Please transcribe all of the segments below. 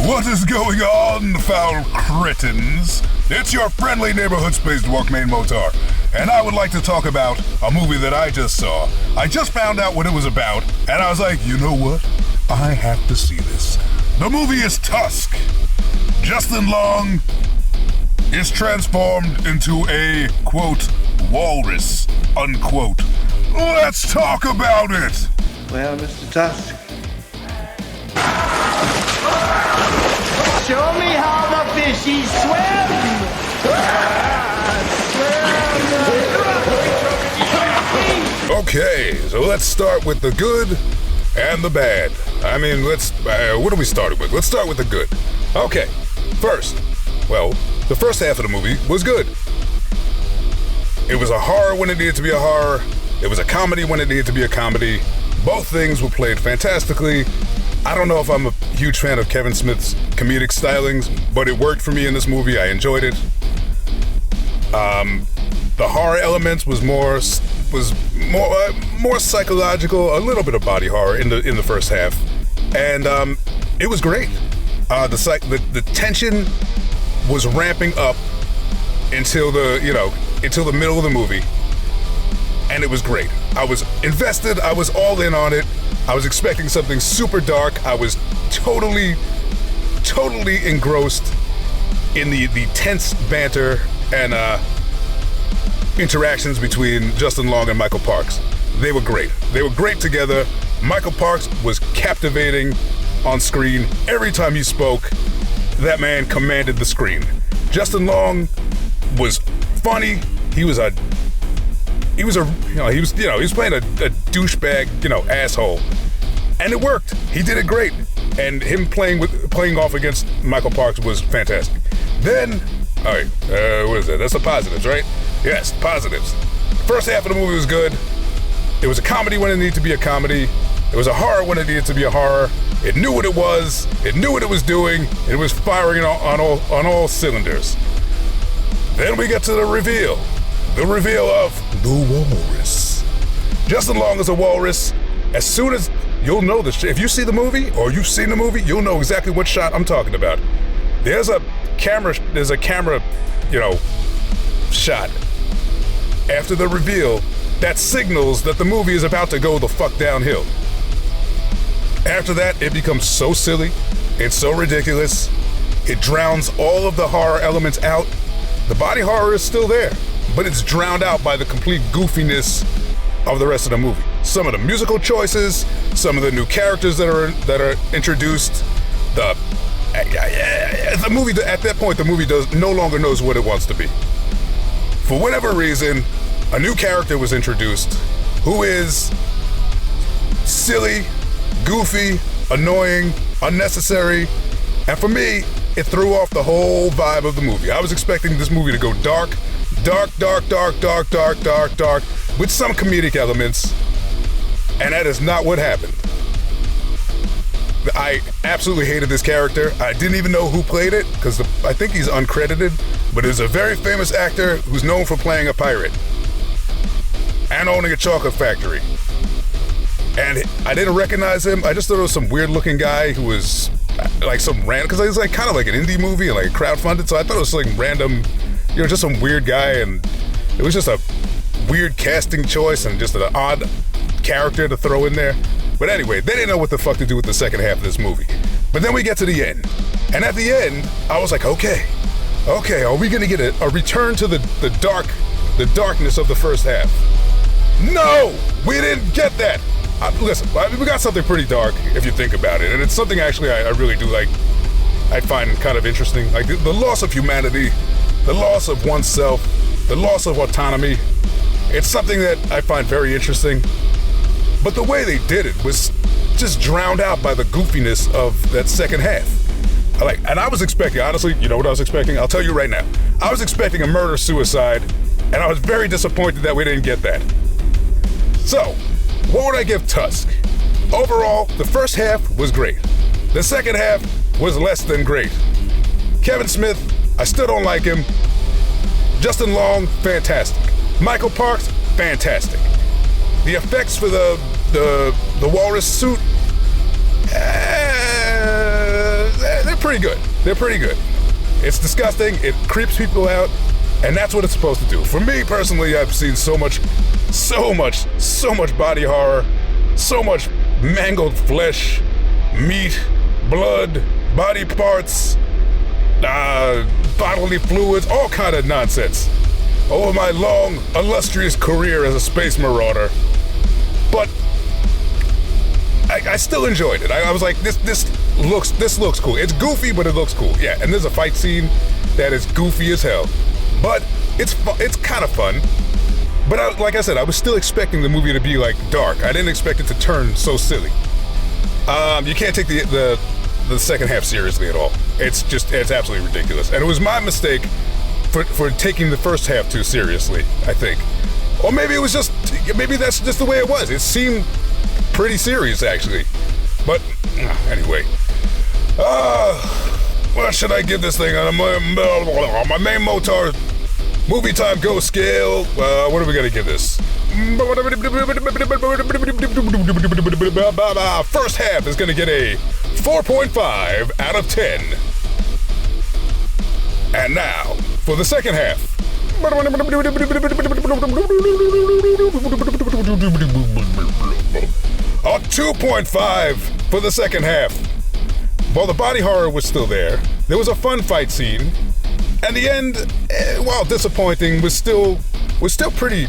What is going on, foul cretins? It's your friendly neighborhood space ork mainmotar, and I would like to talk about a movie that I just saw. I just found out what it was about, and I was like, you know what? I have to see this. The movie is Tusk. Justin Long is transformed into a, quote, walrus, unquote. Let's talk about it! Well, Mr. Tusk, show me how the fishies swim! Okay, so let's start with the good and the bad. I mean, what are we starting with? Let's start with the good. Okay, first, well, the first half of the movie was good. It was a horror when it needed to be a horror. It was a comedy when it needed to be a comedy. Both things were played fantastically. I don't know if I'm a huge fan of Kevin Smith's comedic stylings, but it worked for me in this movie. I enjoyed it. The horror elements was more psychological, a little bit of body horror in the first half, and it was great. The tension was ramping up until the middle of the movie, and it was great. I was invested. I was all in on it. I was expecting something super dark. I was totally engrossed in the tense banter and interactions between Justin Long and Michael Parks. They were great. They were great together. Michael Parks was captivating on screen. Every time he spoke, that man commanded the screen. Justin Long was funny. He was playing a douchebag, asshole. And it worked. He did it great. And him playing off against Michael Parks was fantastic. Then, all right, what is that? That's the positives, right? Yes, positives. First half of the movie was good. It was a comedy when it needed to be a comedy. It was a horror when it needed to be a horror. It knew what it was. It knew what it was doing. It was firing on all cylinders. Then we get to the reveal. The reveal of the walrus. Justin Long is a walrus. As soon as you'll know this, if you see the movie or you've seen the movie, you'll know exactly what shot I'm talking about. There's a camera, shot after the reveal that signals that the movie is about to go the fuck downhill. After that, it becomes so silly. It's so ridiculous. It drowns all of the horror elements out. The body horror is still there, but it's drowned out by the complete goofiness of the rest of the movie. Some of the musical choices, some of the new characters that are introduced. The movie, at that point, the movie no longer knows what it wants to be. For whatever reason, a new character was introduced who is silly, goofy, annoying, unnecessary, and for me, it threw off the whole vibe of the movie. I was expecting this movie to go dark, with some comedic elements, and that is not what happened. I absolutely hated this character. I didn't even know who played it, because I think he's uncredited, but he's a very famous actor who's known for playing a pirate and owning a chocolate factory. And I didn't recognize him. I just thought it was some weird-looking guy who was like some random, because it was like kind of like an indie movie and like crowdfunded, so I thought it was like random, just some weird guy, and it was just a weird casting choice and just an odd character to throw in there. But anyway, they didn't know what the fuck to do with the second half of this movie. But then we get to the end. And at the end, I was like, okay, are we gonna get a return to the darkness of the first half? No, we didn't get that. Listen, we got something pretty dark if you think about it. And it's something actually I really do like, I find kind of interesting. Like the loss of humanity, the loss of oneself, the loss of autonomy. It's something that I find very interesting. But the way they did it was just drowned out by the goofiness of that second half. And I was expecting, honestly, you know what I was expecting? I'll tell you right now. I was expecting a murder-suicide, and I was very disappointed that we didn't get that. So, what would I give Tusk? Overall, the first half was great. The second half was less than great. Kevin Smith, I still don't like him. Justin Long, fantastic. Michael Parks, fantastic. The effects for the walrus suit, they're pretty pretty good. They're pretty good. It's disgusting. It creeps people out, and that's what it's supposed to do. For me personally, I've seen so much body horror, so much mangled flesh, meat, blood, body parts, bodily fluids, all kind of nonsense over my long, illustrious career as a space marauder. But I still enjoyed it. I was like, this looks cool. It's goofy, but it looks cool. Yeah, and there's a fight scene that is goofy as hell, but it's kind of fun. But like I said, I was still expecting the movie to be like dark. I didn't expect it to turn so silly. You can't take the second half seriously at all. It's absolutely ridiculous. And it was my mistake for taking the first half too seriously, I think. Or maybe that's just the way it was. It seemed pretty serious, actually. But anyway, what should I give this thing on my mainmotar movie time go scale? What are we gonna give this? First half is gonna get a 4.5 out of 10. And now for the second half. A 2.5 for the second half. While the body horror was still there was a fun fight scene, and the end, while disappointing, was still pretty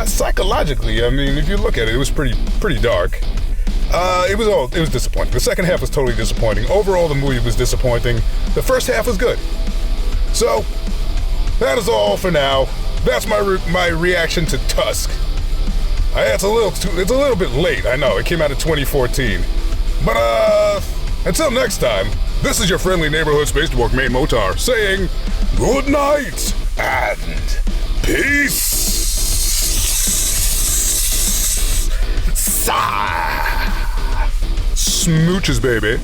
psychologically. I mean, if you look at it, it was pretty dark. It was disappointing. The second half was totally disappointing. Overall, the movie was disappointing. The first half was good. So that is all for now. That's my reaction to Tusk. It's a little bit late, I know. It came out in 2014. But until next time, this is your friendly neighborhood Space Ork mainmotar saying good night and peace. Smooches, baby.